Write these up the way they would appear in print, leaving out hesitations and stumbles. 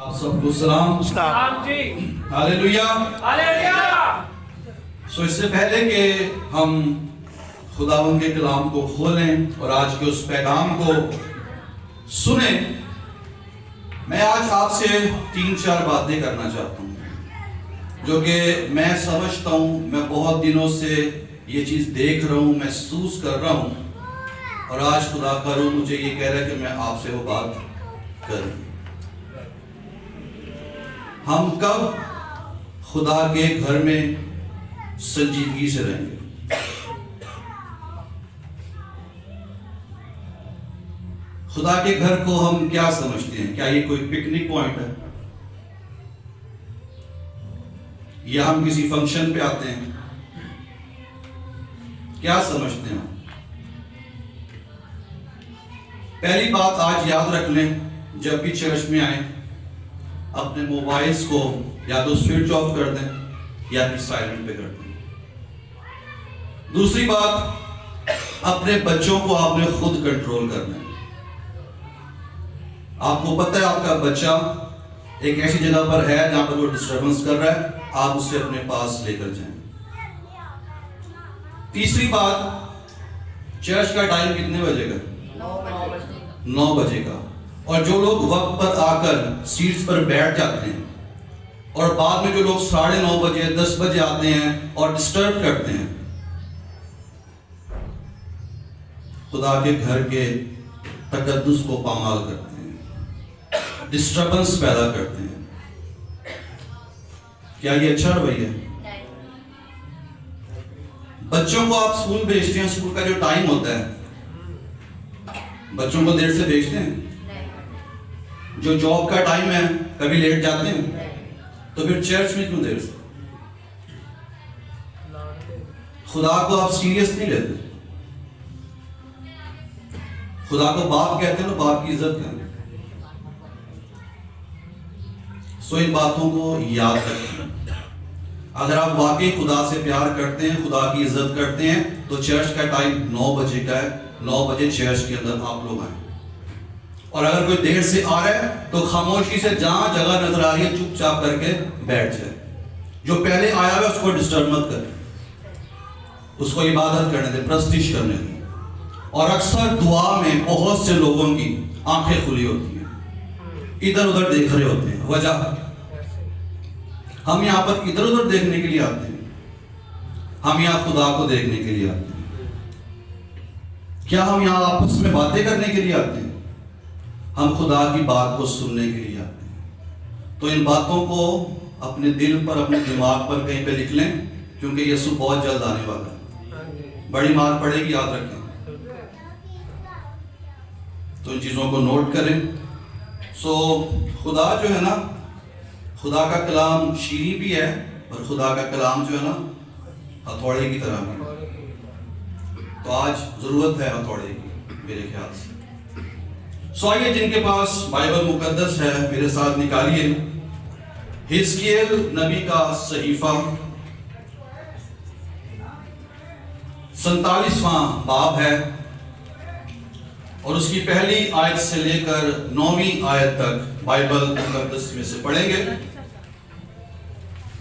آپ سب کو سلام جی ہاللیلویا۔ ہاللیلویا۔ اس سے پہلے کہ ہم خداوند کے کلام کو کھولیں اور آج کے اس پیغام کو سنیں، میں آج آپ سے 3-4 باتیں کرنا چاہتا ہوں جو کہ میں سمجھتا ہوں، میں بہت دنوں سے یہ چیز دیکھ رہا ہوں، محسوس کر رہا ہوں، اور آج خدا کا روح مجھے یہ کہہ رہا ہے کہ میں آپ سے وہ بات کروں۔ ہم کب خدا کے گھر میں سنجیدگی سے رہیں گے؟ خدا کے گھر کو ہم کیا سمجھتے ہیں؟ کیا یہ کوئی پکنک پوائنٹ ہے یا ہم کسی فنکشن پہ آتے ہیں؟ کیا سمجھتے ہیں؟ پہلی بات آج یاد رکھ لیں، جب بھی چرچ میں آئیں اپنے موبائلز کو یا تو سوئچ آف کر دیں یا پھر سائلنٹ پہ کر دیں۔ دوسری بات، اپنے بچوں کو آپ نے خود کنٹرول کرنا ہے۔ آپ کو پتہ ہے آپ کا بچہ ایک ایسی جگہ پر ہے جہاں پر وہ ڈسٹربنس کر رہا ہے، آپ اسے اپنے پاس لے کر جائیں۔ تیسری بات، چرچ کا ٹائم کتنے بجے کا؟ 9 بجے کا، اور جو لوگ وقت پر آ کر سیٹس پر بیٹھ جاتے ہیں اور بعد میں جو لوگ 9:30 بجے 10 بجے آتے ہیں اور ڈسٹرب کرتے ہیں، خدا کے گھر کے تقدس کو پامال کرتے ہیں، ڈسٹربنس پیدا کرتے ہیں، کیا یہ اچھا رویہ ہے؟ بچوں کو آپ اسکول بھیجتے ہیں، اسکول کا جو ٹائم ہوتا ہے، بچوں کو دیر سے بھیجتے ہیں؟ جو جاب کا ٹائم ہے کبھی لیٹ جاتے ہیں؟ تو پھر چرچ میں کیوں دیر سے؟ خدا کو آپ سیریس نہیں لیتے۔ خدا کو باپ کہتے ہیں تو باپ کی عزت کریں۔ سو ان باتوں کو یاد رکھیں۔ اگر آپ واقعی خدا سے پیار کرتے ہیں، خدا کی عزت کرتے ہیں، تو چرچ کا ٹائم 9 بجے کا ہے، 9 بجے چرچ کے اندر آپ لوگ آئیں۔ اور اگر کوئی دیر سے آ رہا ہے تو خاموشی سے جہاں جگہ نظر آ رہی ہے چپ چاپ کر کے بیٹھ جائے۔ جو پہلے آیا ہوا ہے اس کو ڈسٹرب مت کریں، اس کو عبادت کرنے دیں، پرستش کرنے دیں۔ اور اکثر دعا میں بہت سے لوگوں کی آنکھیں کھلی ہوتی ہیں، ادھر ادھر دیکھ رہے ہوتے ہیں۔ وجہ، ہم یہاں پر ادھر ادھر دیکھنے کے لیے آتے ہیں؟ ہم یہاں خدا کو دیکھنے کے لیے آتے ہیں؟ کیا ہم یہاں آپس میں باتیں کرنے کے لیے آتے ہیں؟ ہم خدا کی بات کو سننے کے لیے آتے ہیں۔ تو ان باتوں کو اپنے دل پر، اپنے دماغ پر کہیں پہ لکھ لیں، کیونکہ یسوع بہت جلد آنے والا ہے، بڑی مار پڑے گی، یاد رکھیں۔ تو ان چیزوں کو نوٹ کریں۔ سو خدا جو ہے نا، خدا کا کلام شیریں بھی ہے، اور خدا کا کلام جو ہے نا ہتھوڑے کی طرح بھی۔ تو آج ضرورت ہے ہتھوڑے کی میرے خیال سے۔ سو آئیے، جن کے پاس بائبل مقدس ہے میرے ساتھ نکالیے حزقیل نبی کا صحیفہ 47واں باب ہے، اور اس کی پہلی آیت سے لے کر 9ویں آیت تک بائبل مقدس میں سے پڑھیں گے۔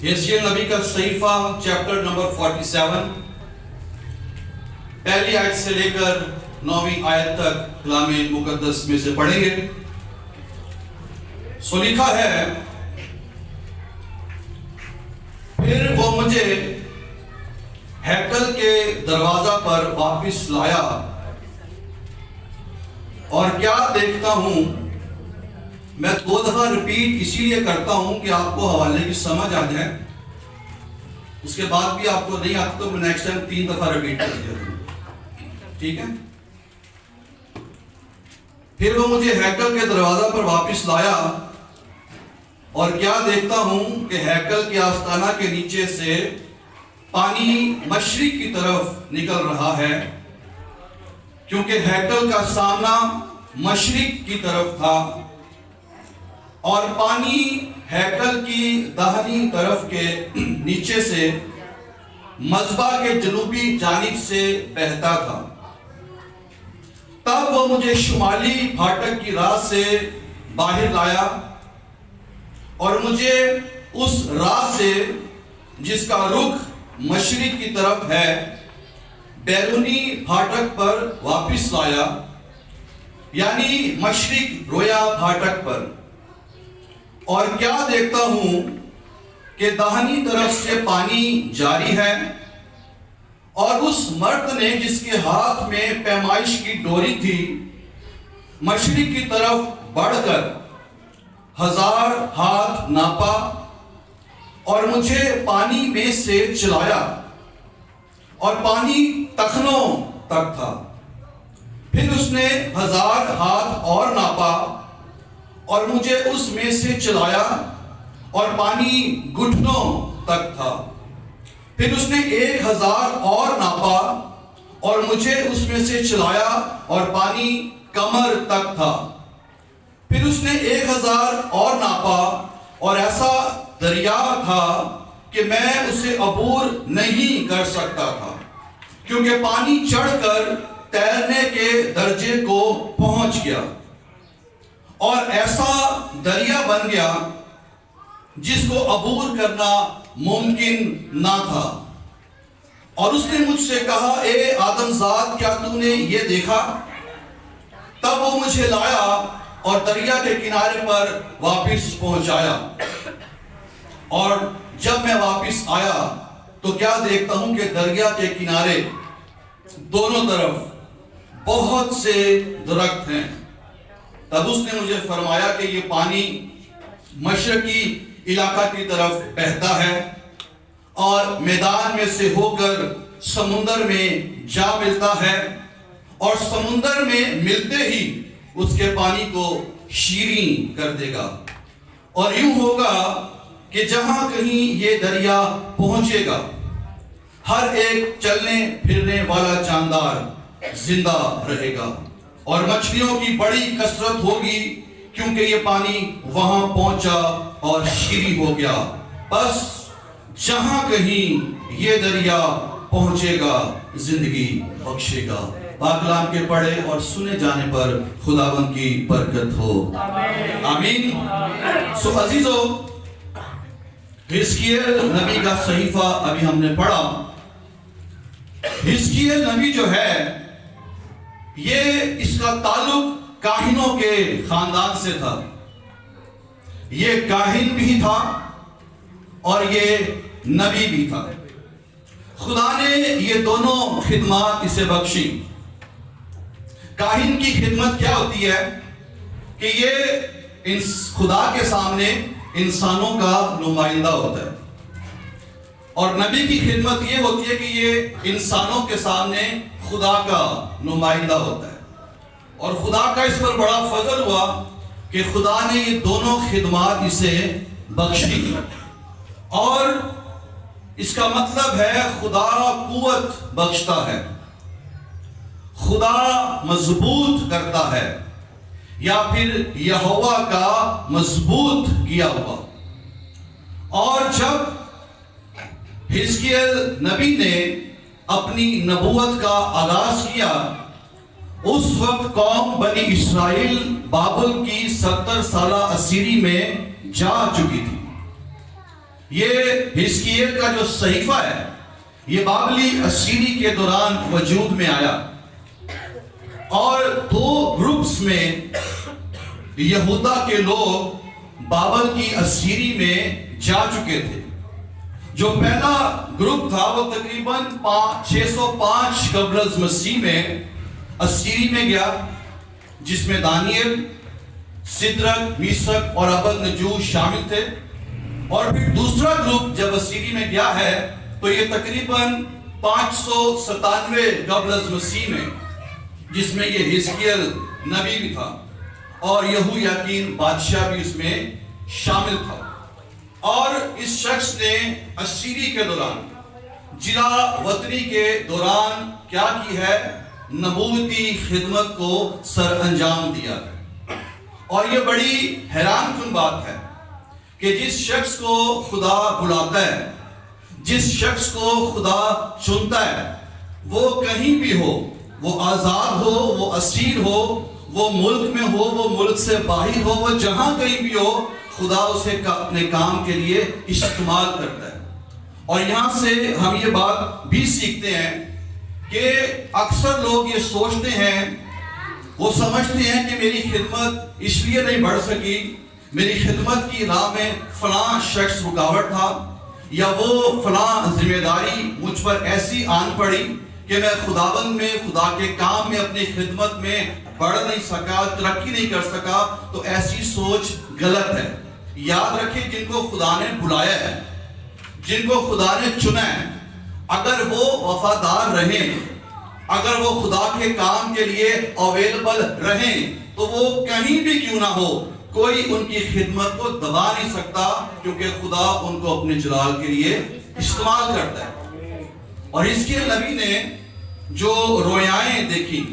حزقیل نبی کا صحیفہ چیپٹر نمبر 47، پہلی آیت سے لے کر 9ویں آیت تک کلام مقدس میں سے پڑھیں گے۔ سو لکھا ہے، پھر وہ مجھے ہیکل کے دروازہ پر واپس لایا، اور کیا دیکھتا ہوں، میں 2 دفعہ ریپیٹ اسی لیے کرتا ہوں کہ آپ کو حوالے کی سمجھ آ جائے، اس کے بعد بھی آپ کو نہیں آتا تو میں نیکسٹ ٹائم 3 دفعہ ریپیٹ کر دیا ہوں، ٹھیک ہے؟ پھر وہ مجھے ہیکل کے دروازہ پر واپس لایا، اور کیا دیکھتا ہوں کہ ہیکل کے آستانہ کے نیچے سے پانی مشرق کی طرف نکل رہا ہے، کیونکہ ہیکل کا سامنا مشرق کی طرف تھا، اور پانی ہیکل کی داہنی طرف کے نیچے سے مذبح کے جنوبی جانب سے بہتا تھا۔ تب وہ مجھے شمالی پھاٹک کی راہ سے باہر لایا اور مجھے اس راہ سے جس کا رخ مشرق کی طرف ہے بیرونی پھاٹک پر واپس لایا، یعنی مشرق رویا پھاٹک پر، اور کیا دیکھتا ہوں کہ داہنی طرف سے پانی جاری ہے، اور اس مرد نے جس کے ہاتھ میں پیمائش کی ڈوری تھی مشرق کی طرف بڑھ کر 1000 ہاتھ ناپا اور مجھے پانی میں سے چلایا، اور پانی ٹخنوں تک تھا۔ پھر اس نے 1000 ہاتھ اور ناپا اور مجھے اس میں سے چلایا، اور پانی گھٹنوں تک تھا۔ پھر اس نے 1000 اور ناپا اور مجھے اس میں سے چلایا، اور پانی کمر تک تھا۔ پھر اس نے 1000 اور ناپا، اور ایسا دریا تھا کہ میں اسے عبور نہیں کر سکتا تھا، کیونکہ پانی چڑھ کر تیرنے کے درجے کو پہنچ گیا، اور ایسا دریا بن گیا جس کو عبور کرنا ممکن نہ تھا۔ اور اس نے مجھ سے کہا، اے آدم زاد، کیا تو نے یہ دیکھا؟ تب وہ مجھے لایا اور دریا کے کنارے پر واپس پہنچایا، اور جب میں واپس آیا تو کیا دیکھتا ہوں کہ دریا کے کنارے دونوں طرف بہت سے درخت ہیں۔ تب اس نے مجھے فرمایا کہ یہ پانی مشرقی علاقہ کی طرف بہتا ہے اور میدان میں سے ہو کر سمندر میں جا ملتا ہے، اور سمندر میں ملتے ہی اس کے پانی کو شیریں کر دے گا، اور یوں ہوگا کہ جہاں کہیں یہ دریا پہنچے گا ہر ایک چلنے پھرنے والا جاندار زندہ رہے گا، اور مچھلیوں کی بڑی کثرت ہوگی، کیونکہ یہ پانی وہاں پہنچا اور شیریں ہو گیا۔ بس جہاں کہیں یہ دریا پہنچے گا زندگی بخشے گا۔ پاک کلام کے پڑھے اور سنے جانے پر خداوند کی برکت ہو، آمین۔ سو عزیزو، حزقیل نبی کا صحیفہ ابھی ہم نے پڑھا۔ حزقیل نبی جو ہے یہ اس کا تعلق کاہنوں کے خاندان سے تھا۔ یہ کاہن بھی تھا اور یہ نبی بھی تھا۔ خدا نے یہ دونوں خدمات اسے بخشی۔ کاہن کی خدمت کیا ہوتی ہے کہ یہ خدا کے سامنے انسانوں کا نمائندہ ہوتا ہے، اور نبی کی خدمت یہ ہوتی ہے کہ یہ انسانوں کے سامنے خدا کا نمائندہ ہوتا ہے۔ اور خدا کا اس پر بڑا فضل ہوا کہ خدا نے یہ دونوں خدمات اسے بخشی، اور اس کا مطلب ہے خدا قوت بخشتا ہے، خدا مضبوط کرتا ہے، یا پھر یہوہ کا مضبوط کیا ہوا۔ اور جب حزقیل نبی نے اپنی نبوت کا آغاز کیا، اس وقت قوم بنی اسرائیل بابل کی 70 سالہ اسیری میں جا چکی تھی۔ یہ حزقیل کا جو صحیفہ ہے یہ بابلی اسیری کے دوران وجود میں آیا، اور 2 گروپس میں یہودا کے لوگ بابل کی اسیری میں جا چکے تھے۔ جو پہلا گروپ تھا وہ تقریباً 605 قبل از مسیح میں اسیری میں گیا، جس میں دانیل، سدرک، میشک اور ابدنجو شامل تھے۔ اور پھر دوسرا گروپ جب اسیری میں گیا ہے تو یہ تقریباً 597 قبل از مسیح میں، جس میں یہ حزقیل نبی بھی تھا اور یہویاکین بادشاہ بھی اس میں شامل تھا۔ اور اس شخص نے اسیری کے دوران، جلا وطنی کے دوران کیا کی ہے؟ نبوتی خدمت کو سر انجام دیا ہے۔ اور یہ بڑی حیران کن بات ہے کہ جس شخص کو خدا بلاتا ہے، جس شخص کو خدا چنتا ہے، وہ کہیں بھی ہو، وہ آزاد ہو، وہ اسیر ہو، وہ ملک میں ہو، وہ ملک سے باہر ہو، وہ جہاں کہیں بھی ہو، خدا اسے اپنے کام کے لیے استعمال کرتا ہے. اور یہاں سے ہم یہ بات بھی سیکھتے ہیں کہ اکثر لوگ یہ سوچتے ہیں، وہ سمجھتے ہیں کہ میری خدمت اس لیے نہیں بڑھ سکی، میری خدمت کی راہ میں فلاں شخص رکاوٹ تھا، یا وہ فلاں ذمہ داری مجھ پر ایسی آن پڑی کہ میں خداوند میں، خدا کے کام میں، اپنی خدمت میں بڑھ نہیں سکا، ترقی نہیں کر سکا. تو ایسی سوچ غلط ہے. یاد رکھیں، جن کو خدا نے بلایا ہے، جن کو خدا نے چنا ہے، اگر وہ وفادار رہیں، اگر وہ خدا کے کام کے لیے اویلیبل رہیں، تو وہ کہیں بھی کیوں نہ ہو، کوئی ان کی خدمت کو دبا نہیں سکتا، کیونکہ خدا ان کو اپنے جلال کے لیے استعمال کرتا ہے. اور اس کے نبی نے جو رویائیں دیکھی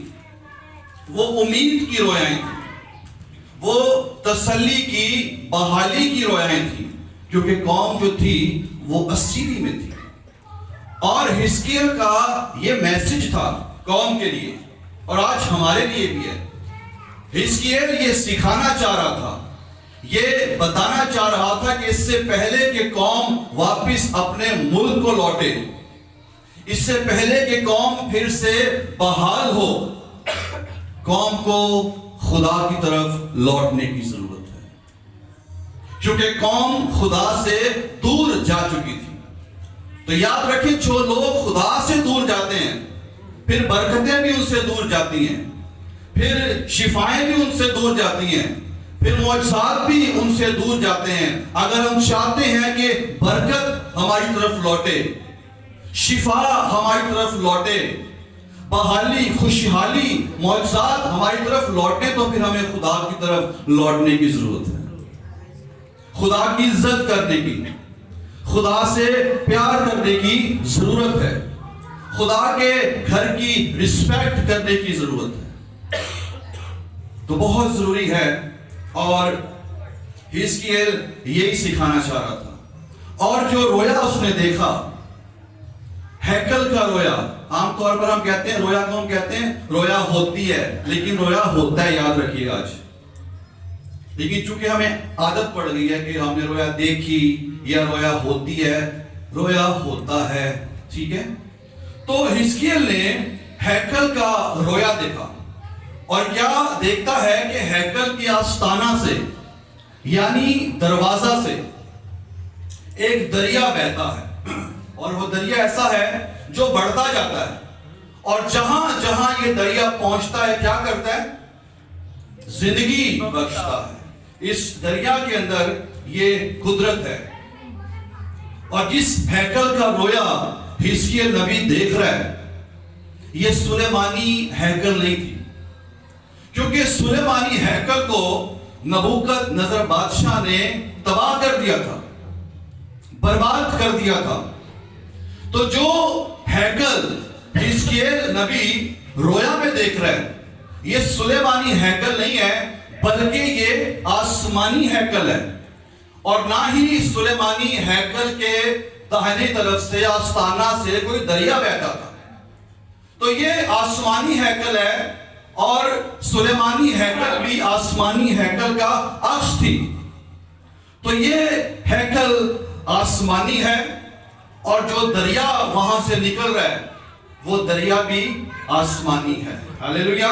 وہ امید کی رویائیں تھیں، وہ تسلی کی، بحالی کی رویائیں تھیں، کیونکہ قوم جو تھی وہ اسیری میں تھی. اور حزقیل کا یہ میسج تھا قوم کے لیے، اور آج ہمارے لیے بھی ہے. حزقیل یہ سکھانا چاہ رہا تھا، یہ بتانا چاہ رہا تھا کہ اس سے پہلے کہ قوم واپس اپنے ملک کو لوٹے، اس سے پہلے کہ قوم پھر سے بحال ہو، قوم کو خدا کی طرف لوٹنے کی ضرورت ہے، کیونکہ قوم خدا سے دور جا چکی تھی. تو یاد رکھیں، جو لوگ خدا سے دور جاتے ہیں، پھر برکتیں بھی ان سے دور جاتی ہیں، پھر شفائیں بھی ان سے دور جاتی ہیں، پھر معجزات بھی ان سے دور جاتے ہیں. اگر ہم چاہتے ہیں کہ برکت ہماری طرف لوٹے، شفا ہماری طرف لوٹے، بحالی، خوشحالی، معجزات ہماری طرف لوٹے، تو پھر ہمیں خدا کی طرف لوٹنے کی ضرورت ہے، خدا کی عزت کرنے کی، خدا سے پیار کرنے کی ضرورت ہے، خدا کے گھر کی رسپیکٹ کرنے کی ضرورت ہے. تو بہت ضروری ہے. اور حزقیل یہی سکھانا چاہ رہا تھا. اور جو رویا اس نے دیکھا، ہیکل کا رویا، عام طور پر ہم کہتے ہیں رویا کو ہم کہتے ہیں رویا ہوتی ہے، لیکن رویا ہوتا ہے، یاد رکھیے گا آج. لیکن چونکہ ہمیں عادت پڑ گئی ہے کہ ہم نے رویا دیکھی یا رویا ہوتی ہے، رویا ہوتا ہے. ٹھیک ہے. تو حزقیل نے ہیکل کا رویا دیکھا، اور کیا دیکھتا ہے کہ ہیکل کی آستانہ سے، یعنی دروازہ سے ایک دریا بہتا ہے، اور وہ دریا ایسا ہے جو بڑھتا جاتا ہے، اور جہاں جہاں یہ دریا پہنچتا ہے کیا کرتا ہے؟ زندگی بخشتا ہے. اس دریا کے اندر یہ قدرت ہے. اور جس ہیکل کا رویا حزقیل نبی دیکھ رہا ہے، یہ سلیمانی ہیکل نہیں تھی، کیونکہ سلیمانی ہیکل کو نبوکت نظر بادشاہ نے تباہ کر دیا تھا، برباد کر دیا تھا. تو جو ہیکل حزقیل نبی رویا میں دیکھ رہا ہے، یہ سلیمانی ہیکل نہیں ہے، بلکہ یہ آسمانی ہیکل ہے. اور نہ ہی سلیمانی ہیکل کے داہنی طرف سے آستانہ سے کوئی دریا بہتا تھا. تو یہ آسمانی ہیکل ہے، اور سلیمانی ہیکل بھی آسمانی ہیکل کا عکس تھی. تو یہ ہیکل آسمانی ہے، اور جو دریا وہاں سے نکل رہا ہے وہ دریا بھی آسمانی ہے. ہاللیلویا.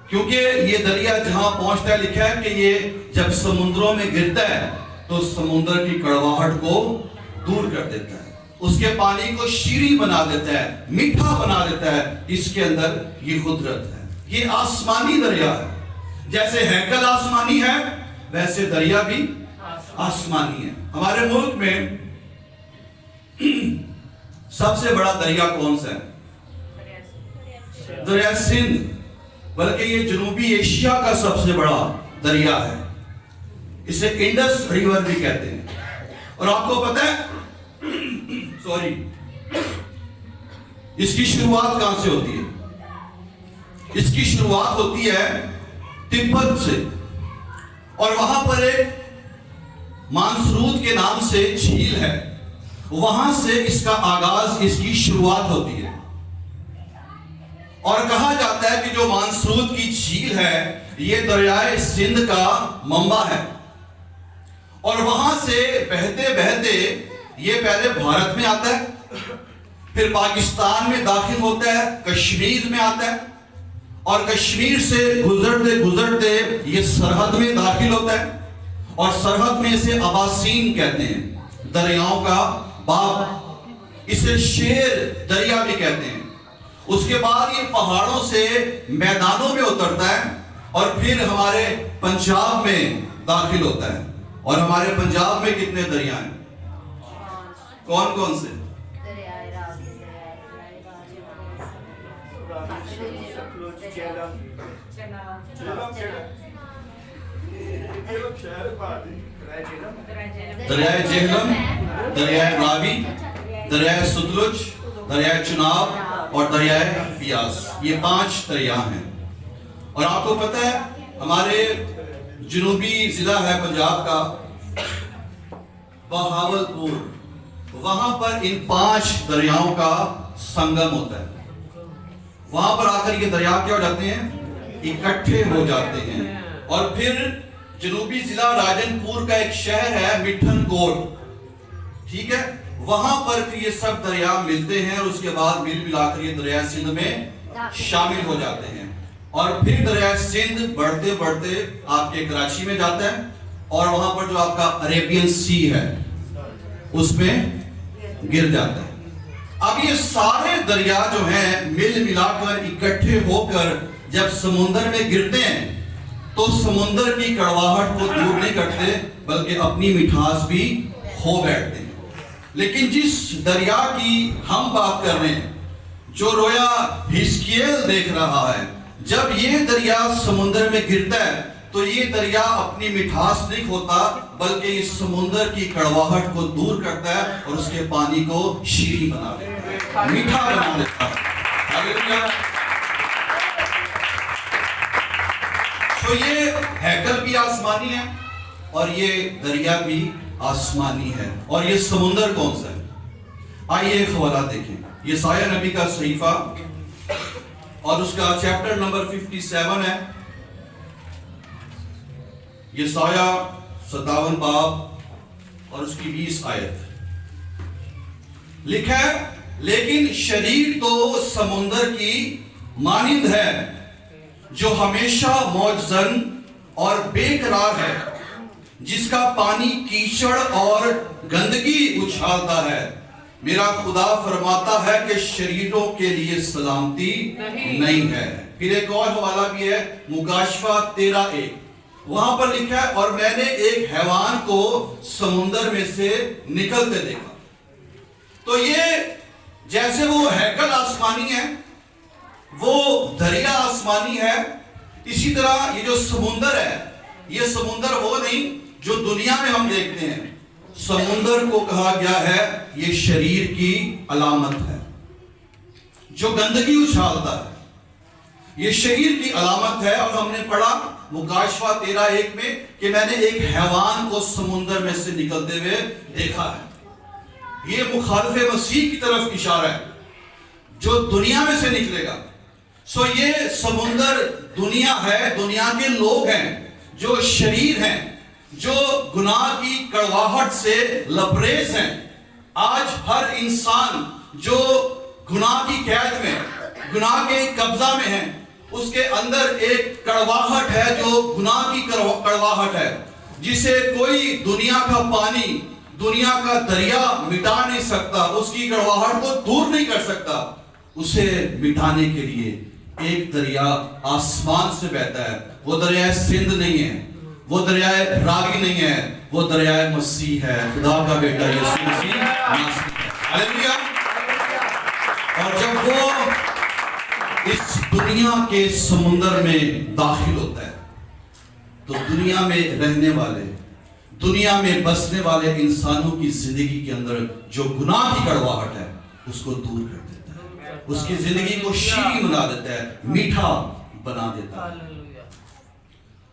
کیونکہ یہ دریا جہاں پہنچتا ہے، لکھا ہے کہ یہ جب سمندروں میں گرتا ہے تو سمندر کی کڑواہٹ کو دور کر دیتا ہے، اس کے پانی کو شیریں بنا دیتا ہے، میٹھا بنا دیتا ہے. اس کے اندر یہ قدرت ہے. یہ آسمانی دریا ہے. جیسے ہیکل آسمانی ہے، ویسے دریا بھی آسمانی ہے. ہمارے ملک میں سب سے بڑا دریا کون سا ہے؟ دریا سندھ. بلکہ یہ جنوبی ایشیا کا سب سے بڑا دریا ہے. اسے انڈس ریور بھی کہتے ہیں. اور آپ کو پتہ ہے، اس کی شروعات کہاں سے ہوتی ہے؟ اس کی شروعات ہوتی ہے تبت سے، اور وہاں پر ایک مانسرود کے نام سے جھیل ہے، وہاں سے اس کا آغاز، اس کی شروعات ہوتی ہے. اور کہا جاتا ہے کہ جو مانسرود کی جھیل ہے یہ دریائے سندھ کا منبع ہے. بہتے بہتے یہ پہلے بھارت میں آتا ہے، پھر پاکستان میں داخل ہوتا ہے، کشمیر میں آتا ہے، اور کشمیر سے گزرتے گزرتے یہ سرحد میں داخل ہوتا ہے، اور سرحد میں اسے اباسین کہتے ہیں، دریاؤں کا باپ، اسے شیر دریا بھی کہتے ہیں۔ اس کے بعد یہ پہاڑوں سے میدانوں میں اترتا ہے اور پھر ہمارے پنجاب میں داخل ہوتا ہے۔ اور ہمارے پنجاب میں کتنے دریا ہیں؟ کون کون سے؟ دریائے جہلم، دریائے راوی، دریائے ستلج، دریائے چناب اور دریائے بیاس، یہ 5 دریا ہیں۔ اور آپ کو پتہ ہے ہمارے جنوبی ضلع ہے پنجاب کا بہاولپور، وہاں پر ان 5 دریاؤں کا سنگم ہوتا ہے۔ وہاں پر آ کر یہ دریا کیا ہو جاتے ہیں؟ اکٹھے ہو جاتے ہیں۔ اور پھر جنوبی ضلع راجن پور کا ایک شہر ہے مٹھن کوٹ، ٹھیک ہے، وہاں پر پھر یہ سب دریا ملتے ہیں، اور اس کے بعد مل ملا کر یہ دریائے سندھ میں شامل ہو جاتے ہیں۔ اور پھر دریائے سندھ بڑھتے بڑھتے آپ کے کراچی میں جاتا ہے، اور وہاں پر جو آپ کا عربین سی ہے اس میں گر جاتا ہے۔ اب یہ سارے دریا جو ہیں مل ملا کر اکٹھے ہو کر جب سمندر میں گرتے ہیں تو سمندر کی کڑواہٹ کو دور نہیں کرتے بلکہ اپنی مٹھاس بھی ہو بیٹھتے ہیں۔ لیکن جس دریا کی ہم بات کر رہے ہیں، جو رویا ہزقیل دیکھ رہا ہے، جب یہ دریا سمندر میں گرتا ہے تو یہ دریا اپنی مٹھاس نہیں کھوتا بلکہ اس سمندر کی کڑواہٹ کو دور کرتا ہے اور اس کے پانی کو شیریں بنا دیتا ہے، میٹھا بنا دیتا ہے۔ ہاللیلویا۔ تو یہ ہیکل بھی آسمانی ہے اور یہ دریا بھی آسمانی ہے۔ اور یہ سمندر کون سا ہے؟ آئیے ایک حوالہ دیکھیں، یسایہ نبی کا صحیفہ اور اس کا چیپٹر نمبر 57 ہے، یسایہ 57 باب اور اس کی 20 آیت لکھا ہے، لیکن شریر تو سمندر کی مانند ہے جو ہمیشہ موجزن اور بے قرار ہے، جس کا پانی کیچڑ اور گندگی اچھالتا ہے۔ میرا خدا فرماتا ہے کہ شریروں کے لیے سلامتی نہیں ہے۔ پھر ایک اور حوالہ بھی ہے، مکاشفہ 13:1، وہاں پر لکھا ہے، اور میں نے ایک حیوان کو سمندر میں سے نکلتے دیکھا۔ تو یہ جیسے وہ ہیکل آسمانی ہے، وہ دریا آسمانی ہے، اسی طرح یہ جو سمندر ہے، یہ سمندر وہ نہیں جو دنیا میں ہم دیکھتے ہیں۔ سمندر کو کہا گیا ہے یہ شریر کی علامت ہے، جو گندگی اچھالتا ہے، یہ شریر کی علامت ہے۔ اور ہم نے پڑھا مکاشفہ 13:1 میں کہ میں نے ایک حیوان کو سمندر میں سے نکلتے ہوئے دیکھا ہے۔ یہ مخالف مسیح کی طرف اشارہ ہے جو دنیا میں سے نکلے گا۔ سو یہ سمندر دنیا ہے، دنیا کے لوگ ہیں جو شریر ہیں، جو گناہ کی کڑواہٹ سے لبریز ہیں۔ آج ہر انسان جو گناہ کی قید میں، گناہ کے قبضہ میں ہے، اس کے اندر ایک کڑواہٹ ہے جو گناہ کی کڑواہٹ ہے، جسے کوئی دنیا کا پانی، دنیا کا دریا مٹا نہیں سکتا، اس کی کڑواہٹ کو دور نہیں کر سکتا۔ اسے مٹانے کے لیے ایک دریا آسمان سے بہتا ہے، وہ دریائے سندھ نہیں ہے، وہ دریائے راوی نہیں ہے، وہ دریائے مسیح ہے، خدا کا بیٹا یسوع مسیح ناصری ہے۔ ہاللیلویا۔ اور جب وہ اس دنیا کے سمندر میں داخل ہوتا ہے تو دنیا میں رہنے والے، دنیا میں بسنے والے انسانوں کی زندگی کے اندر جو گناہ کی کڑواہٹ ہے اس کو دور کر دیتا ہے، اس کی زندگی کو شیریں بنا دیتا ہے، میٹھا بنا دیتا ہے۔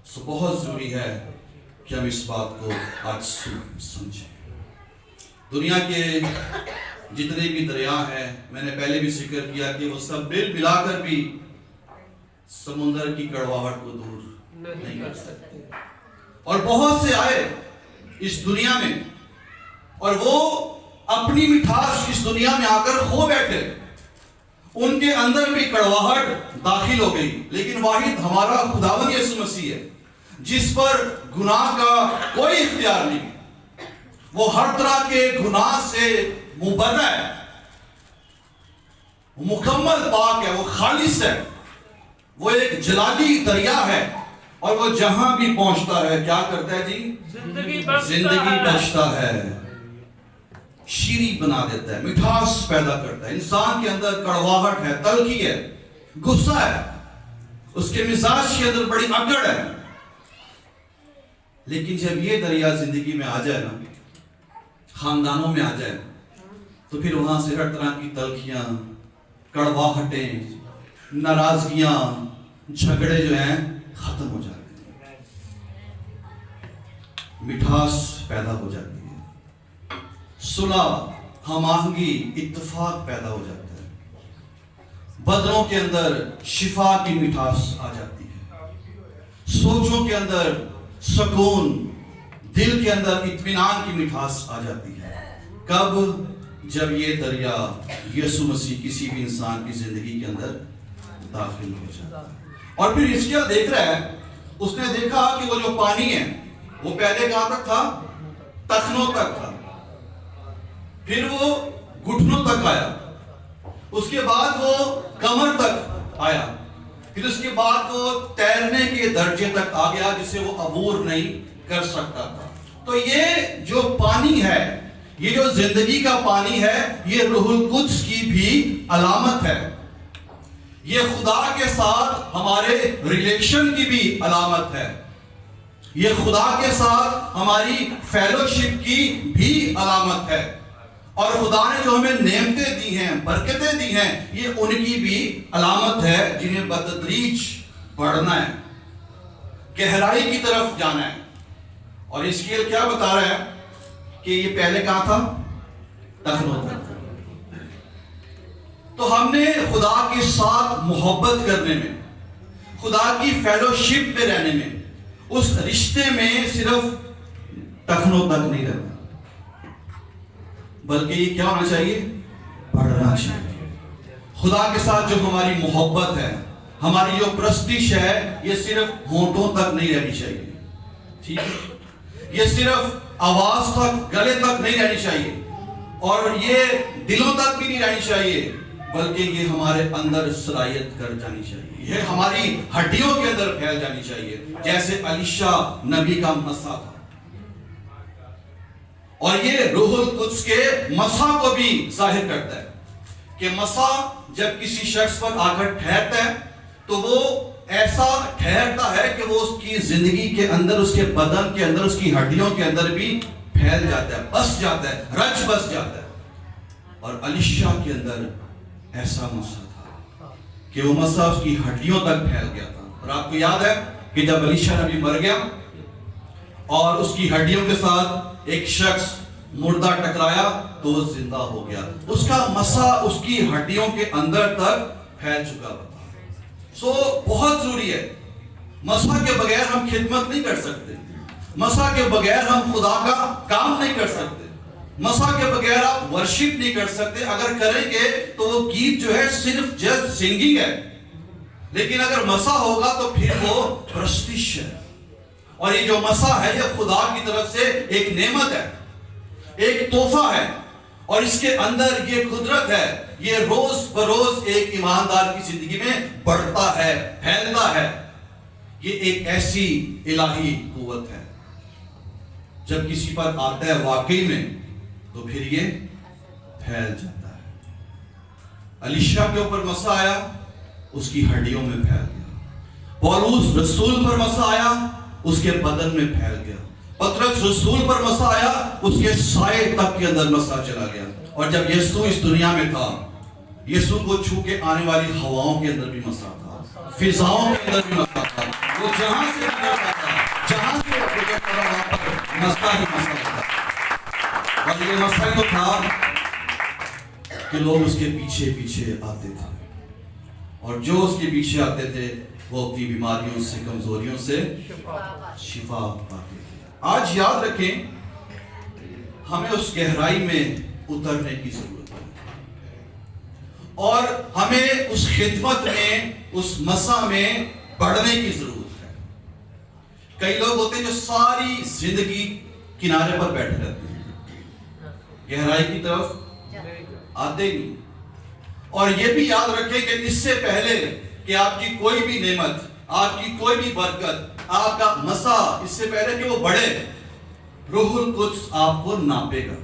سو بہت ضروری ہے کہ ہم اس بات کو آج سمجھیں۔ دنیا کے جتنے بھی دریا ہیں، میں نے پہلے بھی ذکر کیا کہ وہ سب مل ملا کر بھی سمندر کی کڑواہٹ کو دور نہیں کر سکتے۔ اور بہت سے آئے اس دنیا میں اور وہ اپنی مٹھاس اس دنیا میں آ کر کھو بیٹھے. ان کے اندر بھی کڑواہٹ داخل ہو گئی. لیکن واحد ہمارا خداوند یسوع مسیح ہے جس پر گناہ کا کوئی اختیار نہیں. وہ ہر طرح کے گناہ سے مبرہ ہے, وہ مکمل پاک ہے, وہ خالص ہے, وہ ایک جلالی دریا ہے, اور وہ جہاں بھی پہنچتا ہے کیا کرتا ہے جی؟ زندگی بخشتا ہے, شیریں بنا دیتا ہے, مٹھاس پیدا کرتا ہے. انسان کے اندر کڑواہٹ ہے, تلخی ہے, غصہ ہے, اس کے مزاج کے اندر بڑی اکڑ ہے. لیکن جب یہ دریا زندگی میں آ جائے نا, خاندانوں میں آ جائے, تو پھر وہاں سے ہر طرح کی تلخیاں, کڑواہٹیں, ناراضگیاں, جھگڑے جو ہیں ختم ہو جاتے ہیں, مٹھاس پیدا ہو جاتی ہے, صلح, ہم آہنگی, اتفاق پیدا ہو جاتا ہے, بدنوں کے اندر شفا کی مٹھاس آ جاتی ہے, سوچوں کے اندر سکون, دل کے اندر اطمینان کی مٹھاس آ جاتی ہے. کب؟ جب یہ دریا یسوع مسیح کسی بھی انسان کی زندگی کے اندر داخل ہو جاتا ہے. اور پھر اس کے دیکھ رہا ہے, اس نے دیکھا کہ وہ جو پانی ہے وہ پہلے کہاں تک تھا؟ ٹخنوں تک تھا, پھر وہ گھٹنوں تک آیا, اس کے بعد وہ کمر تک آیا, پھر اس کے بعد وہ تیرنے کے درجے تک آ گیا جسے وہ عبور نہیں کر سکتا تھا. تو یہ جو پانی ہے, یہ جو زندگی کا پانی ہے, یہ روح القدس کی بھی علامت ہے. یہ خدا کے ساتھ ہمارے ریلیشن کی بھی علامت ہے. یہ خدا کے ساتھ ہماری فیلوشپ کی بھی علامت ہے. اور خدا نے جو ہمیں نعمتیں دی ہیں, برکتیں دی ہیں, یہ ان کی بھی علامت ہے جنہیں بتدریج بڑھنا ہے, گہرائی کی طرف جانا ہے. اور اس کے لیے کیا بتا رہا ہے کہ یہ پہلے کہاں تھا؟ ٹخنوں تک. تو ہم نے خدا کے ساتھ محبت کرنے میں, خدا کی فیلوشپ میں رہنے میں, اس رشتے میں صرف ٹخنوں تک نہیں رہنا, بلکہ یہ کیا ہونا چاہیے؟ بڑھنا چاہیے. خدا کے ساتھ جو ہماری محبت ہے, ہماری جو پرستش ہے, یہ صرف ہونٹوں تک نہیں رہنی چاہیے, ٹھیک ہے؟ یہ صرف آواز تک, گلے تک نہیں رہنی چاہیے, اور یہ دلوں تک بھی نہیں رہنی چاہیے, بلکہ یہ ہمارے اندر صلاحیت کر جانی چاہیے, یہ ہماری ہڈیوں کے اندر پھیل جانی چاہیے, جیسے الیشا نبی کا مسا تھا. اور یہ روح القدس کے مسا کو بھی ظاہر کرتا ہے کہ مسا جب کسی شخص پر آ کر ٹھہرتا ہے تو وہ ایسا ٹھہرتا ہے کہ وہ اس کی زندگی کے اندر, اس کے بدن کے اندر, اس کی ہڈیوں کے اندر بھی پھیل جاتا ہے, بس جاتا ہے, رچ بس جاتا ہے. اور الیشا کے اندر ایسا مسا تھا کہ وہ مسا اس کی ہڈیوں تک پھیل گیا تھا. اور آپ کو یاد ہے کہ جب الیشا نبی مر گیا اور اس کی ہڈیوں کے ساتھ ایک شخص مردہ ٹکرایا تو وہ زندہ ہو گیا. اس کا مسا اس کی ہڈیوں کے اندر تک پھیل چکا تھا. سو بہت ضروری ہے, مسا کے بغیر ہم خدمت نہیں کر سکتے, مسا کے بغیر ہم خدا کا کام نہیں کر سکتے, مسا کے بغیر آپ ورشپ نہیں کر سکتے. اگر کریں گے تو وہ گیت جو ہے صرف جسٹ سنگنگ ہے, لیکن اگر مسا ہوگا تو پھر وہ پرستش ہے. اور یہ جو مسا ہے یہ خدا کی طرف سے ایک نعمت ہے, ایک تحفہ ہے, اور اس کے اندر یہ قدرت ہے, یہ روز بروز ایک ایماندار کی زندگی میں بڑھتا ہے, پھیلتا ہے. یہ ایک ایسی الہی قوت ہے, جب کسی پر آتا ہے واقعی میں تو پھر یہ پھیل جاتا ہے. الیشا کے اوپر مسا آیا, اس کی ہڈیوں میں پھیل گیا. پولس رسول پر مسا آیا, اس کے بدن میں پھیل گیا. پطرس رسول پر مسا آیا, اس کے سائے تک کے اندر مسا چلا گیا. اور جب یسوع اس دنیا میں تھا, یسوع کو چھو کے آنے والی ہواؤں کے اندر بھی مسا تھا, فضاؤں کے اندر بھی مسا تھا. وہ جہاں سے گزرتا تھا, جہاں سے گزرتا تھا وہاں پر مسا ہی مسا تھا. اور یہ مسا تو تھا کہ لوگ اس کے پیچھے پیچھے آتے تھے, اور جو اس کے پیچھے آتے تھے وہ اپنی بیماریوں سے, کمزوریوں سے شفا پاتے تھے. آج یاد رکھیں ہمیں اس گہرائی میں اترنے کی ضرورت ہے اور ہمیں اس خدمت میں، اس مسا میں بڑھنے کی ضرورت ہے۔ کئی لوگ ہوتے ہیں جو ساری زندگی کنارے پر بیٹھے رہتے ہیں، گہرائی کی طرف آتے نہیں۔ اور یہ بھی یاد رکھیں کہ اس سے پہلے کہ آپ کی کوئی بھی نعمت، آپ کی کوئی بھی برکت، آپ کا مسا، اس سے پہلے کہ وہ بڑھے، روح القدس آپ کو ناپے گا،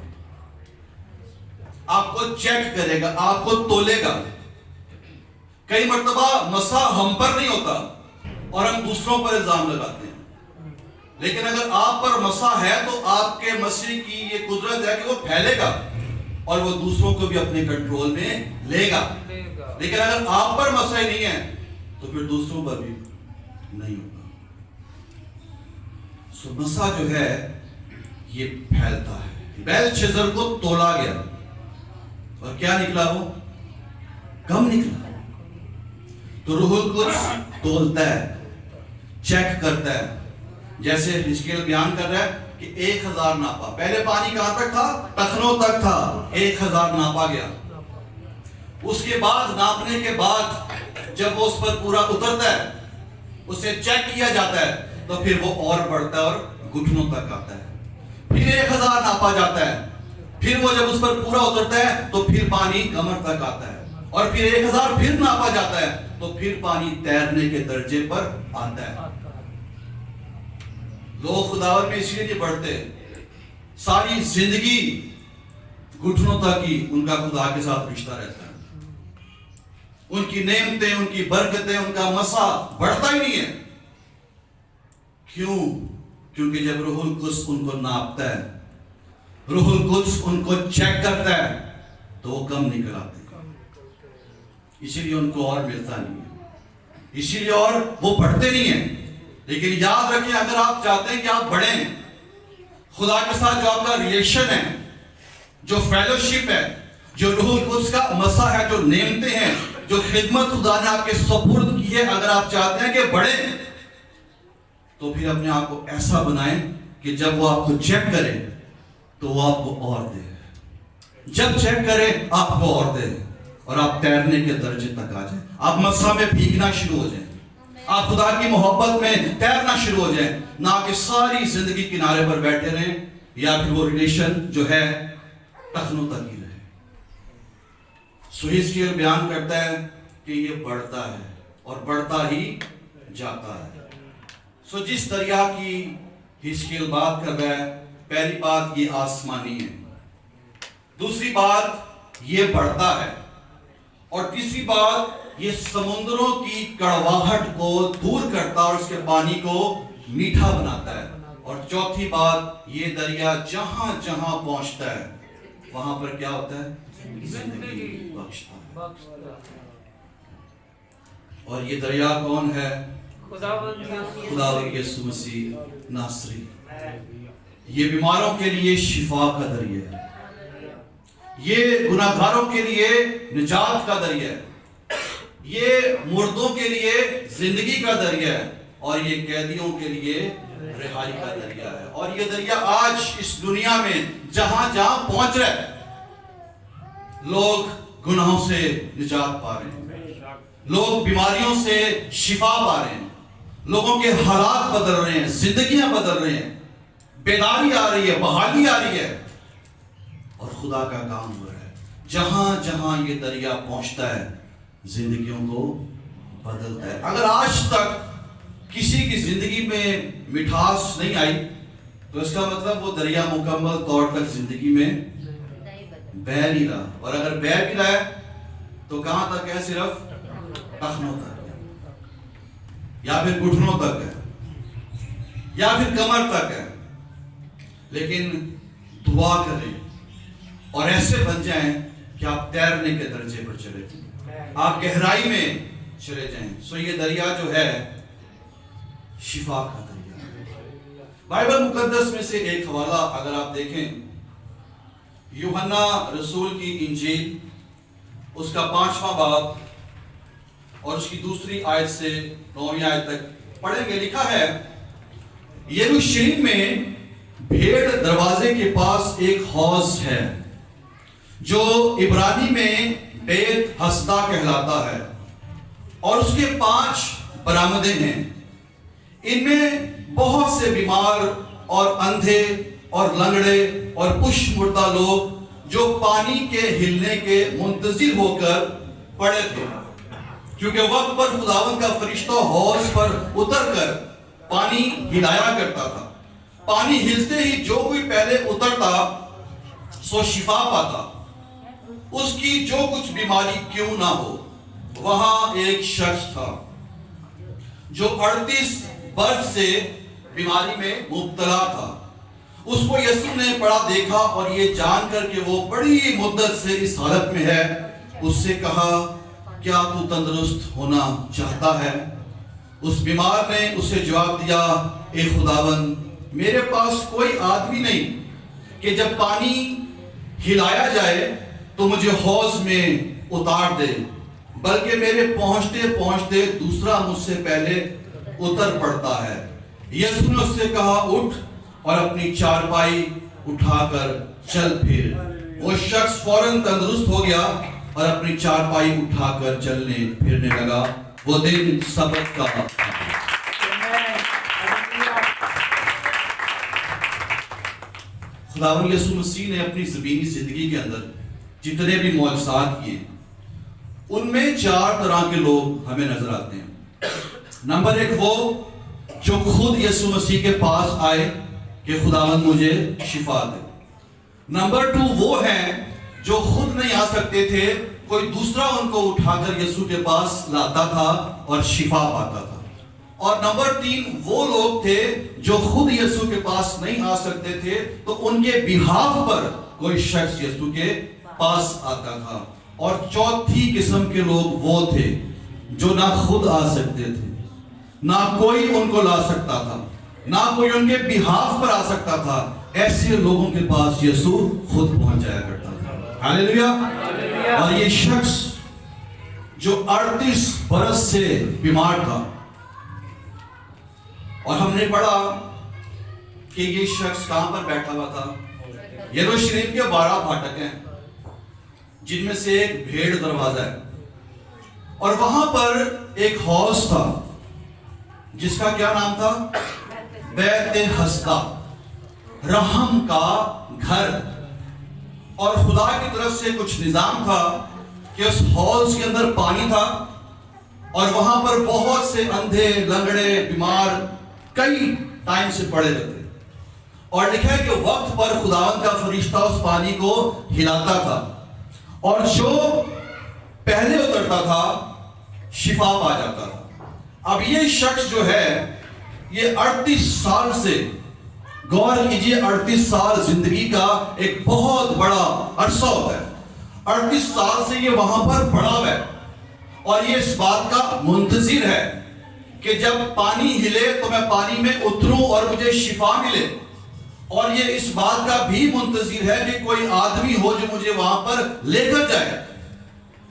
آپ کو چیک کرے گا، آپ کو تولے گا۔ کئی مرتبہ مسا ہم پر نہیں ہوتا اور ہم دوسروں پر الزام لگاتے ہیں، لیکن اگر آپ پر مسا ہے تو آپ کے مسیح کی یہ قدرت ہے کہ وہ پھیلے گا اور وہ دوسروں کو بھی اپنے کنٹرول میں لے گا۔ لیکن اگر آپ پر مسا ہی نہیں ہے تو پھر دوسروں پر بھی نہیں ہوگا۔ سو مسا جو ہے یہ پھیلتا ہے۔ بیل شزر کو تولا گیا اور کیا نکلا؟ وہ کم نکلا۔ تو روح القدس تولتا ہے، چیک کرتا ہے، جیسے حزقیل بیان کر رہا ہے کہ 1000 ناپا۔ پہلے پانی کہاں تک تھا؟ ٹخنوں تک تھا، 1000 ناپا گیا۔ اس کے بعد ناپنے کے بعد جب وہ اس پر پورا اترتا ہے، اسے چیک کیا جاتا ہے، تو پھر وہ اور بڑھتا ہے اور گھٹنوں تک آتا ہے۔ پھر 1000 ناپا جاتا ہے، پھر وہ جب اس پر پورا اترتا ہے تو پھر پانی کمر تک آتا ہے، اور پھر 1000 پھر ناپا جاتا ہے تو پھر پانی تیرنے کے درجے پر آتا ہے۔ لوگ خداوند میں اس لیے نہیں بڑھتے، ساری زندگی گھٹنوں تک ہی ان کا خدا کے ساتھ رشتہ رہتا ہے، ان کی نعمتیں، ان کی برکتیں، ان کا مسا بڑھتا ہی نہیں ہے۔ کیوں؟ کیونکہ جب روح القدس ان کو ناپتا ہے، روح القدس ان کو چیک کرتا ہے تو وہ کم نکل آتے ہیں، اسی لیے ان کو اور ملتا نہیں ہے، اسی لیے اور وہ بڑھتے نہیں ہیں۔ لیکن یاد رکھیں، اگر آپ چاہتے ہیں کہ آپ بڑھیں، خدا کے ساتھ جو آپ کا ریلیشن ہے، جو فیلوشپ ہے، جو روح القدس کا مسا ہے، جو نعمتیں ہیں، جو خدمت خدا نے آپ کے سپرد کی ہے، اگر آپ چاہتے ہیں کہ بڑھیں تو پھر اپنے آپ کو ایسا بنائیں کہ جب وہ آپ کو چیک کرے تو وہ آپ کو اور دے، جب چیک کرے آپ کو اور دے، اور آپ تیرنے کے درجے تک آ جائیں، آپ مسا میں بھیگنا شروع ہو جائیں، آپ خدا کی محبت میں تیرنا شروع ہو جائیں، نہ کہ ساری زندگی کنارے پر بیٹھے رہیں یا پھر وہ ریلیشن جو ہے ٹخنوں تک ہی رہے۔ سو حزقیل بیان کرتا ہے کہ یہ بڑھتا ہے اور بڑھتا ہی جاتا ہے۔ سو جس دریا کی حزقیل بات کر رہا ہے، پہلی بات یہ آسمانی ہے، دوسری بات یہ بڑھتا ہے، اور تیسری بات یہ سمندروں کی کڑواہٹ کو دور کرتا اور اس کے پانی کو میٹھا بناتا ہے، اور چوتھی بات یہ دریا جہاں جہاں پہنچتا ہے وہاں پر کیا ہوتا ہے؟ زندگی بخشتا ہے۔ اور یہ دریا کون ہے؟ خداوند یسوع مسیح ناصری۔ یہ بیماروں کے لیے شفا کا ذریعہ ہے، یہ گناہگاروں کے لیے نجات کا ذریعہ ہے، یہ مردوں کے لیے زندگی کا ذریعہ ہے، اور یہ قیدیوں کے لیے رہائی کا ذریعہ ہے۔ اور یہ دریا آج اس دنیا میں جہاں جہاں پہنچ رہا ہے، لوگ گناہوں سے نجات پا رہے ہیں، لوگ بیماریوں سے شفا پا رہے ہیں، لوگوں کے حالات بدل رہے ہیں، زندگیاں بدل رہے ہیں، بیداری آ رہی ہے، بحالی آ رہی ہے، اور خدا کا کام ہو رہا ہے۔ جہاں جہاں یہ دریا پہنچتا ہے زندگیوں کو بدلتا ہے۔ اگر آج تک کسی کی زندگی میں مٹھاس نہیں آئی تو اس کا مطلب وہ دریا مکمل طور تک زندگی میں بہہ نہیں رہا، اور اگر بہہ بھی رہا ہے تو کہاں تک ہے؟ صرف ٹخنوں تک ہے، یا پھر گھٹنوں تک ہے، یا پھر کمر تک ہے۔ لیکن دعا کریں اور ایسے بن جائیں کہ آپ تیرنے کے درجے پر چلے جائیں، آپ گہرائی میں چلے جائیں۔ سو یہ دریا جو ہے شفا کا دریا ہے۔ بائبل مقدس میں سے ایک حوالہ اگر آپ دیکھیں، یوحنا رسول کی انجیل، اس کا 5واں باب اور اس کی دوسری آیت سے 9ویں آیت تک پڑھیں گے۔ لکھا ہے، یروشلم میں بھیڑ دروازے کے پاس ایک حوض ہے جو عبرانی میں بیت حسدا کہلاتا ہے، اور اس کے 5 برآمدیں ہیں۔ ان میں بہت سے بیمار اور اندھے اور لنگڑے اور پش مردہ لوگ جو پانی کے ہلنے کے منتظر ہو کر پڑے تھے، کیونکہ وقت پر خداوند کا فرشتہ حوض پر اتر کر پانی ہلایا کرتا تھا۔ پانی ہلتے ہی جو کوئی پہلے اترتا سو شفا پاتا، اس کی جو کچھ بیماری کیوں نہ ہو۔ وہاں ایک شخص تھا جو 38 برس سے بیماری میں مبتلا تھا۔ اس کو یسوع نے پڑا دیکھا اور یہ جان کر کہ وہ بڑی مدت سے اس حالت میں ہے، اس سے کہا، کیا تو تندرست ہونا چاہتا ہے؟ اس بیمار نے اسے جواب دیا، اے خداوند، میرے پاس کوئی آدمی نہیں کہ جب پانی ہلایا جائے تو مجھے حوض میں اتار دے، بلکہ میرے پہنچتے پہنچتے دوسرا مجھ سے پہلے اتر پڑتا ہے۔ یسوع نے اس سے کہا، اٹھ اور اپنی چارپائی اٹھا کر چل پھر۔ وہ شخص فوراً تندرست ہو گیا اور اپنی چارپائی اٹھا کر چلنے پھرنے لگا۔ وہ دن سبت کا تھا۔ خداوند یسوع مسیح نے اپنی زمینی زندگی کے اندر جتنے بھی معجزات کیے، ان میں 4 طرح کے لوگ ہمیں نظر آتے ہیں۔ نمبر 1 وہ جو خود یسوع مسیح کے پاس آئے کہ خداوند مجھے شفا دے۔ نمبر 2 وہ ہیں جو خود نہیں آ سکتے تھے، کوئی دوسرا ان کو اٹھا کر یسوع کے پاس لاتا تھا اور شفا پاتا تھا۔ اور نمبر 3 وہ لوگ تھے جو خود یسوع کے پاس نہیں آ سکتے تھے، تو ان کے بہاف پر کوئی شخص یسوع کے پاس آتا تھا۔ اور چوتھی قسم کے لوگ وہ تھے جو نہ خود آ سکتے تھے، نہ کوئی ان کو لا سکتا تھا، نہ کوئی ان کے بہاف پر آ سکتا تھا۔ ایسے لوگوں کے پاس یسوع خود پہنچ جایا کرتا تھا۔ ہاللیلویہ۔ اور یہ شخص جو 38 برس سے بیمار تھا، اور ہم نے پڑھا کہ یہ شخص کہاں پر بیٹھا ہوا تھا؟ یروشلم کے 12 پھاٹک ہیں، جن میں سے ایک بھیڑ دروازہ ہے، اور وہاں پر ایک حوض تھا جس کا کیا نام تھا؟ بیت حسدا، رحم کا گھر۔ اور خدا کی طرف سے کچھ نظام تھا کہ اس حوض کے اندر پانی تھا، اور وہاں پر بہت سے اندھے لنگڑے بیمار کئی ٹائم سے پڑے رہتے، اور لکھا ہے کہ وقت پر خداوند کا فرشتہ اس پانی کو ہلاتا تھا، اور جو پہلے اترتا تھا شفا پا جاتا تھا۔ اب یہ شخص جو ہے یہ 38 سال سے، غور کیجئے 38 سال زندگی کا ایک بہت بڑا عرصہ ہوتا ہے، 38 سال سے یہ وہاں پر پڑا ہوا ہے، اور یہ اس بات کا منتظر ہے کہ جب پانی ہلے تو میں پانی میں اتروں اور مجھے شفا ملے، اور یہ اس بات کا بھی منتظر ہے کہ کوئی آدمی ہو جو مجھے وہاں پر لے کر جائے۔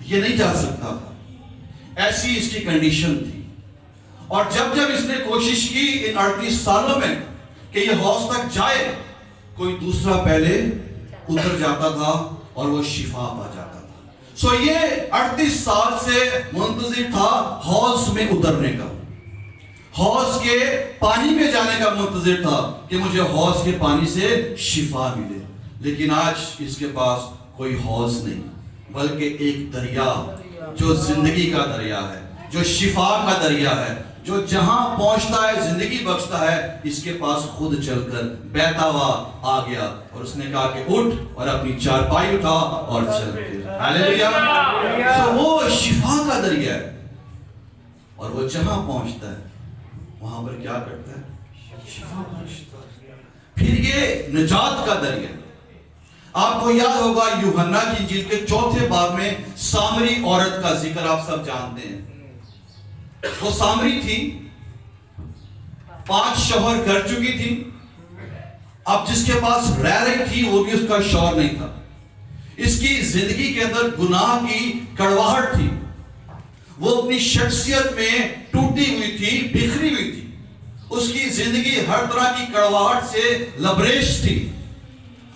یہ نہیں جا سکتا تھا، ایسی اس کی کنڈیشن تھی۔ اور جب اس نے کوشش کی ان 38 سالوں میں کہ یہ حوض تک جائے، کوئی دوسرا پہلے اتر جاتا تھا اور وہ شفا پا جاتا تھا۔ سو یہ 38 سال سے منتظر تھا حوض میں اترنے کا، حوض کے پانی میں جانے کا منتظر تھا کہ مجھے حوض کے پانی سے شفا ملے۔ لیکن آج اس کے پاس کوئی حوض نہیں، بلکہ ایک دریا جو زندگی کا دریا ہے، جو شفا کا دریا ہے، جو جہاں پہنچتا ہے زندگی بخشتا ہے۔ اس کے پاس خود چل کر بہتا ہوا آ گیا، اور اس نے کہا کہ اٹھ اور اپنی چارپائی اٹھا اور چل پھر۔ ہاللیلویہ۔ تو وہ شفا کا دریا ہے، اور وہ جہاں پہنچتا ہے وہاں پر کیا کرتا ہے؟ شفا بخشتا ہے۔ پھر یہ نجات کا دریا، آپ کو یاد ہوگا یوحنا کی انجیل کے 4 باب میں سامری عورت کا ذکر آپ سب جانتے ہیں۔ وہ سامری تھی، 5 شوہر کر چکی تھی، اب جس کے پاس رہ رہی تھی وہ بھی اس کا شوہر نہیں تھا۔ اس کی زندگی کے اندر گناہ کی کڑواہٹ تھی، وہ اپنی شخصیت میں ٹوٹی ہوئی تھی، بکھری ہوئی تھی، اس کی زندگی ہر طرح کی کڑواہٹ سے لبریز تھی،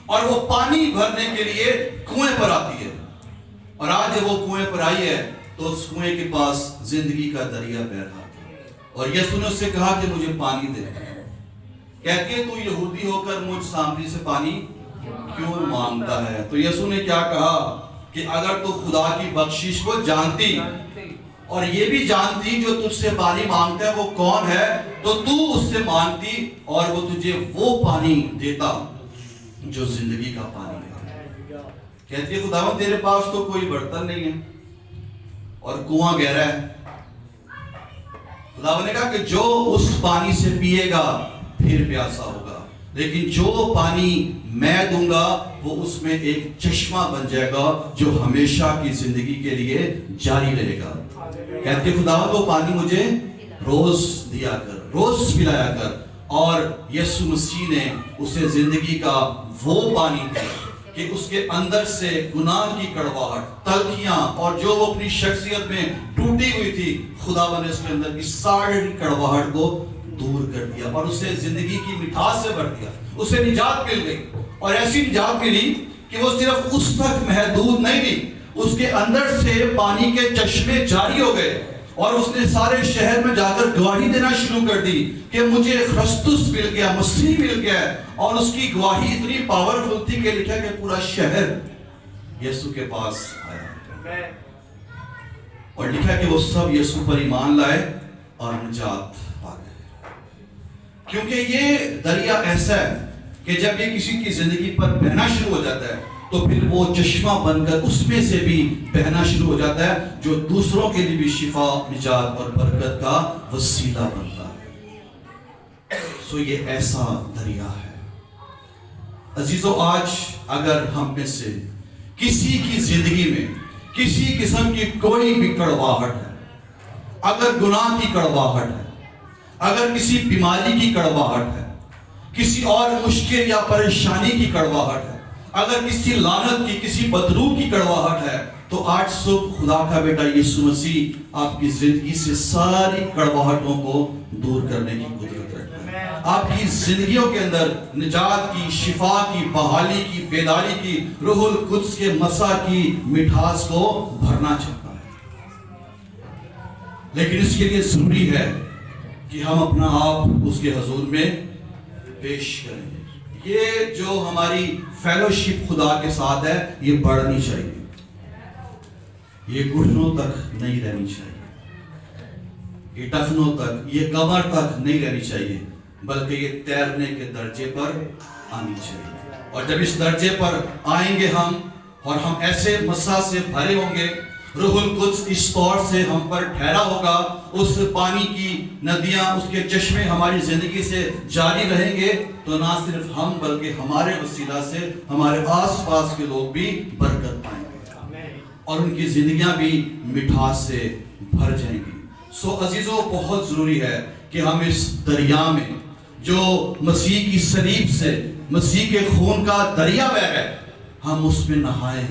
اور وہ پانی بھرنے کے لیے کنویں پر آتی ہے، اور آج جب وہ کنویں پر آئی ہے تو اس کنویں کے پاس زندگی کا دریا بہہ رہا تھا، اور یسوع نے اس سے کہا کہ مجھے پانی دے۔ کہتی ہے تو یہودی ہو کر مجھ سامری سے پانی کیوں مانگتا ہے؟ تو یسوع نے کیا کہا کہ اگر تو خدا کی بخشش کو جانتی اور یہ بھی جانتی جو تجھ سے پانی مانگتا ہے وہ کون ہے، تو تو اس سے مانگتی اور وہ تجھے وہ پانی دیتا جو زندگی کا پانی ہے۔ کہتی ہے خداوند تیرے پاس تو کوئی برتن نہیں ہے اور کنواں گہرا ہے۔ خداوند نے کہا کہ جو اس پانی سے پیے گا پھر پیاسا ہوگا، لیکن جو پانی میں دوں گا وہ اس میں ایک چشمہ بن جائے گا جو ہمیشہ کی زندگی کے لیے جاری رہے گا۔ کہتے خداوند وہ پانی مجھے روز دیا کر، روز پلایا کر، اور یسوع مسیح نے اسے زندگی کا وہ پانی دیا کہ اس کے اندر سے گناہ کی کڑواہٹ، تلخیاں، اور جو وہ اپنی شخصیت میں ٹوٹی ہوئی تھی، خداوند نے اس کے اندر کی ساری کڑواہٹ کو دور کر دیا اور اسے زندگی کی مٹھاس سے بھر دیا۔ اسے نجات مل گئی، اور ایسی نجات ملی کہ وہ صرف اس تک محدود نہیں تھی، اس کے اندر سے پانی کے چشمے جاری ہو گئے، اور اس نے سارے شہر میں جا کر گواہی دینا شروع کر دی کہ مجھے خرسطس مل گیا، مسیح مل گیا، اور اس کی گواہی اتنی پاورفل تھی کہ لکھا کہ پورا شہر یسوع کے پاس آیا، اور لکھا کہ وہ سب یسوع پر ایمان لائے اور نجات پا گئے۔ کیونکہ یہ دریا ایسا ہے کہ جب یہ کسی کی زندگی پر بہنا شروع ہو جاتا ہے تو پھر وہ چشمہ بن کر اس میں سے بھی بہنا شروع ہو جاتا ہے، جو دوسروں کے لیے بھی شفا، نجات اور برکت کا وسیلہ بنتا ہے۔ سو یہ ایسا دریا ہے۔ عزیزو، آج اگر ہم میں سے کسی کی زندگی میں کسی قسم کی کوئی بھی کڑواہٹ ہے، اگر گناہ کی کڑواہٹ ہے، اگر کسی بیماری کی کڑواہٹ ہے، کسی اور مشکل یا پریشانی کی کڑواہٹ ہے، اگر کسی لعنت کی، کسی بدروح کی کڑواہٹ ہے، تو آج صبح خدا کا بیٹا یسوع مسیح آپ کی زندگی سے ساری کڑواہٹوں کو دور کرنے کی قدرت رکھتا ہے۔ آپ کی زندگیوں کے اندر نجات کی، شفا کی، بحالی کی، بیداری کی، روح القدس کے مسا کی مٹھاس کو بھرنا چاہتا ہے۔ لیکن اس کے لیے ضروری ہے کہ ہم اپنا آپ اس کے حضور میں پیش کریں۔ یہ جو ہماری فیلوشپ خدا کے ساتھ ہے یہ بڑھنی چاہیے، یہ گھٹنوں تک نہیں رہنی چاہیے، یہ ٹخنوں تک، یہ کمر تک نہیں رہنی چاہیے، بلکہ یہ تیرنے کے درجے پر آنی چاہیے۔ اور جب اس درجے پر آئیں گے ہم، اور ہم ایسے مسا سے بھرے ہوں گے، روح القدس اس طور سے ہم پر ٹھہرا ہوگا، اس پانی کی ندیاں، اس کے چشمے ہماری زندگی سے جاری رہیں گے، تو نہ صرف ہم بلکہ ہمارے وسیلہ سے ہمارے آس پاس کے لوگ بھی برکت پائیں گے، اور ان کی زندگیاں بھی مٹھاس سے بھر جائیں گی۔ سو عزیزو، بہت ضروری ہے کہ ہم اس دریا میں جو مسیح کی صلیب سے، مسیح کے خون کا دریا بہہ ہے، ہم اس میں نہائیں،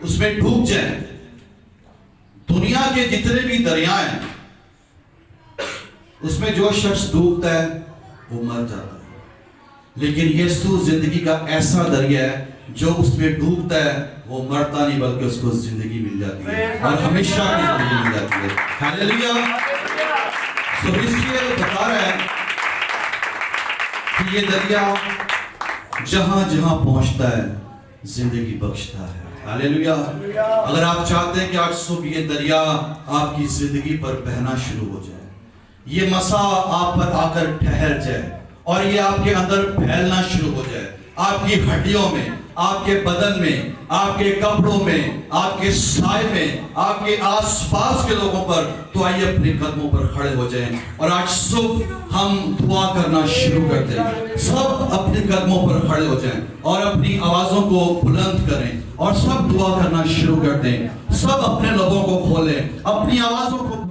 اس میں ڈوب جائیں۔ دنیا کے جتنے بھی دریا ہیں اس میں جو شخص ڈوبتا ہے وہ مر جاتا ہے، لیکن یسوع زندگی کا ایسا دریا ہے جو اس میں ڈوبتا ہے وہ مرتا نہیں بلکہ اس کو زندگی مل جاتی ہے، اور ہمیشہ کی زندگی مل جاتی ہے۔ ہاللیلویا۔ سو اس لیے بتا رہا ہے کہ یہ دریا جہاں جہاں پہنچتا ہے زندگی بخشتا ہے۔ ہاللیلویا۔ اگر آپ چاہتے ہیں کہ آج صبح یہ دریا آپ کی زندگی پر بہنا شروع ہو جائے، یہ مسا آپ پر آ کر ٹھہر جائے، اور یہ آپ کے اندر پھیلنا شروع ہو جائے، آپ کی ہڈیوں میں، آپ کے بدن میں، آپ کے کپڑوں میں، آپ کے سائے میں، آپ کے آس پاس کے لوگوں پر، تو آئیے اپنے قدموں پر کھڑے ہو جائیں، اور آج صبح ہم دعا کرنا شروع کر دیں۔ سب اپنے قدموں پر کھڑے ہو جائیں اور اپنی آوازوں کو بلند کریں، اور سب دعا کرنا شروع کر دیں۔ سب اپنے لبوں کو کھولیں، اپنی آوازوں کو